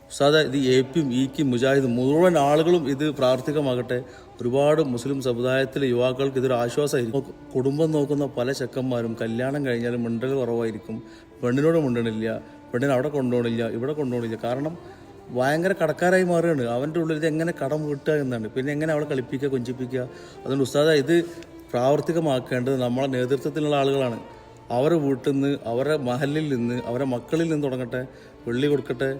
ഉസ്താദെ, ഇത് എപിയും ഇക്കും മുജാഹിദും മുഴുവൻ ആളുകളും ഇത് പ്രാവർത്തികമാകട്ടെ. ഒരുപാട് മുസ്ലിം സമുദായത്തിലെ യുവാക്കൾക്ക് ഇതൊരു ആശ്വാസമായിരിക്കും. കുടുംബം നോക്കുന്ന പല ചെക്കന്മാരും കല്യാണം കഴിഞ്ഞാലും മിണ്ടൽ കുറവായിരിക്കും. പെണ്ണിനോട് മിണ്ടണില്ല, പെണ്ണിനെ അവിടെ കൊണ്ടുപോകണില്ല, ഇവിടെ കൊണ്ടുപോകണില്ല. കാരണം ഭയങ്കര കടക്കാരായി മാറുകയാണ്. അവൻ്റെ ഉള്ളിൽ ഇത് എങ്ങനെ കടം വീട്ടുക എന്നാണ്. പിന്നെ എങ്ങനെ അവളെ കളിപ്പിക്കുക, കൊഞ്ചിപ്പിക്കുക. അതുകൊണ്ട് ഉസ്താദെ, ഇത് പ്രാവർത്തികമാക്കേണ്ടത് നമ്മളെ നേതൃത്വത്തിലുള്ള ആളുകളാണ്. അവരെ വീട്ടിൽ നിന്ന്, അവരെ മഹലിൽ നിന്ന്, അവരെ മക്കളിൽ നിന്ന് തുടങ്ങട്ടെ. വെള്ളി കൊടുക്കട്ടെ,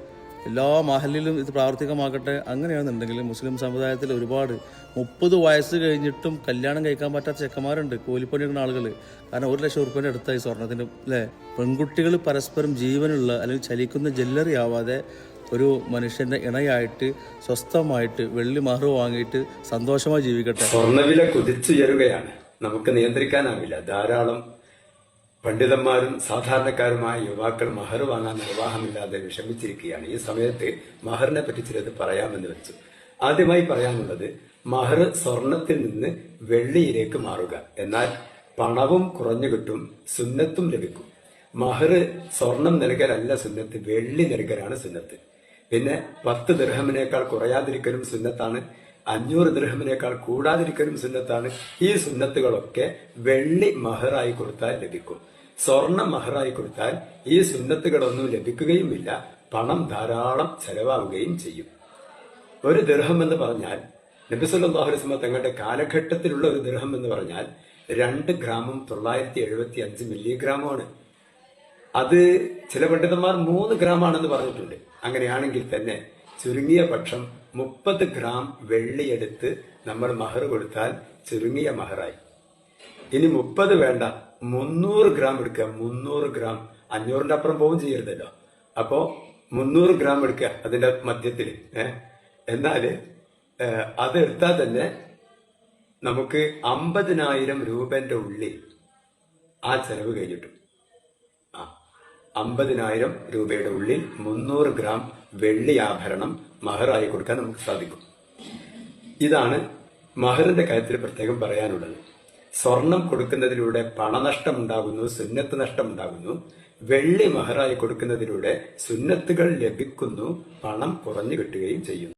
എല്ലാ മഹലിലും ഇത് പ്രാവർത്തികമാക്കട്ടെ. അങ്ങനെയാണെന്നുണ്ടെങ്കിൽ മുസ്ലിം സമുദായത്തിൽ ഒരുപാട് 30 വയസ്സ് കഴിഞ്ഞിട്ടും കല്യാണം കഴിക്കാൻ പറ്റാത്ത ചെക്കന്മാരുണ്ട്, കൂലിപ്പണിക്കുന്ന ആളുകൾ. കാരണം 1 ലക്ഷം റുപ്യേൻ്റെ അടുത്തായി സ്വർണത്തിന്, അല്ലേ? പെൺകുട്ടികൾ പരസ്പരം ജീവനുള്ള അല്ലെങ്കിൽ ചലിക്കുന്ന ജ്വല്ലറി ആവാതെ ഒരു മനുഷ്യന്റെ ഇണയായിട്ട് സ്വസ്ഥമായിട്ട് വെള്ളി മഹർ വാങ്ങിയിട്ട് സന്തോഷമായി ജീവിക്കട്ടെ. സ്വർണ്ണവില കുതിച്ചുയരുകയാണ്, നമുക്ക് നിയന്ത്രിക്കാനാവില്ല. ധാരാളം പണ്ഡിതന്മാരും സാധാരണക്കാരുമായ യുവാക്കൾ മഹർ വാങ്ങാൻ നിർവാഹമില്ലാതെ വിഷമിച്ചിരിക്കുകയാണ്. ഈ സമയത്ത് മഹറിനെ പറ്റി ചിലത് പറയാമെന്ന് വെച്ചു. ആദ്യമായി പറയാനുള്ളത്, മഹർ സ്വർണത്തിൽ നിന്ന് വെള്ളിയിലേക്ക് മാറുക. എന്നാൽ പണവും കുറഞ്ഞു കിട്ടും, സുന്നത്തും ലഭിക്കും. മഹർ സ്വർണം നൽകലല്ല സുന്നത്ത്, വെള്ളി നൽകലാണ് സുന്നത്ത്. പിന്നെ 10 ദിർഹമിനേക്കാൾ കുറയാതിരിക്കലും സുന്നത്താണ്, 500 ദിർഹമിനേക്കാൾ കൂടാതിരിക്കലും സുന്നത്താണ്. ഈ സുന്നത്തുകളൊക്കെ വെള്ളി മഹറായി കൊടുത്താൽ ലഭിക്കും. സ്വർണം മഹറായി കൊടുത്താൽ ഈ സുന്നത്തുകളൊന്നും ലഭിക്കുകയുമില്ല, പണം ധാരാളം ചെലവാവുകയും ചെയ്യും. 1 ദിർഹം എന്ന് പറഞ്ഞാൽ, നബി സല്ലല്ലാഹു അലൈഹി വസല്ലം തങ്ങളുടെ കാലഘട്ടത്തിലുള്ള 1 ദിർഹം എന്ന് പറഞ്ഞാൽ 2 ഗ്രാമും 975 മില്ലിഗ്രാമുമാണ്. അത് ചില പണ്ഡിതന്മാർ 3 ഗ്രാം ആണെന്ന് പറഞ്ഞിട്ടുണ്ട്. അങ്ങനെയാണെങ്കിൽ തന്നെ ചുരുങ്ങിയ പക്ഷം 30 ഗ്രാം വെള്ളിയെടുത്ത് നമ്മൾ മഹർ കൊടുത്താൽ ചുരുങ്ങിയ മഹറായി. ഇനി 30 വേണ്ട, 300 ഗ്രാം എടുക്കുക. 300 ഗ്രാം, 500ന്റെ അപ്പുറം പോകും ചെയ്യരുതല്ലോ. അപ്പോ 300 ഗ്രാം എടുക്കുക അതിന്റെ മധ്യത്തിൽ. എന്നാല് അതെടുത്താൽ തന്നെ നമുക്ക് 50,000 രൂപന്റെ ഉള്ളിൽ ആ ചെലവ് കഴിഞ്ഞിട്ടും 50,000 രൂപയുടെ ഉള്ളിൽ 300 ഗ്രാം വെള്ളി ആഭരണം മഹറായി കൊടുക്കാൻ നമുക്ക് സാധിക്കും. ഇതാണ് മഹറിന്റെ കാര്യത്തിൽ പ്രത്യേകം പറയാനുള്ളത്. സ്വർണം കൊടുക്കുന്നതിലൂടെ പണനഷ്ടം ഉണ്ടാകുന്നു, സുന്നത്ത് നഷ്ടം ഉണ്ടാകുന്നു. വെള്ളി മഹറായി കൊടുക്കുന്നതിലൂടെ സുന്നത്തുകൾ ലഭിക്കുന്നു, പണം കുറഞ്ഞു കിട്ടുകയും ചെയ്യുന്നു.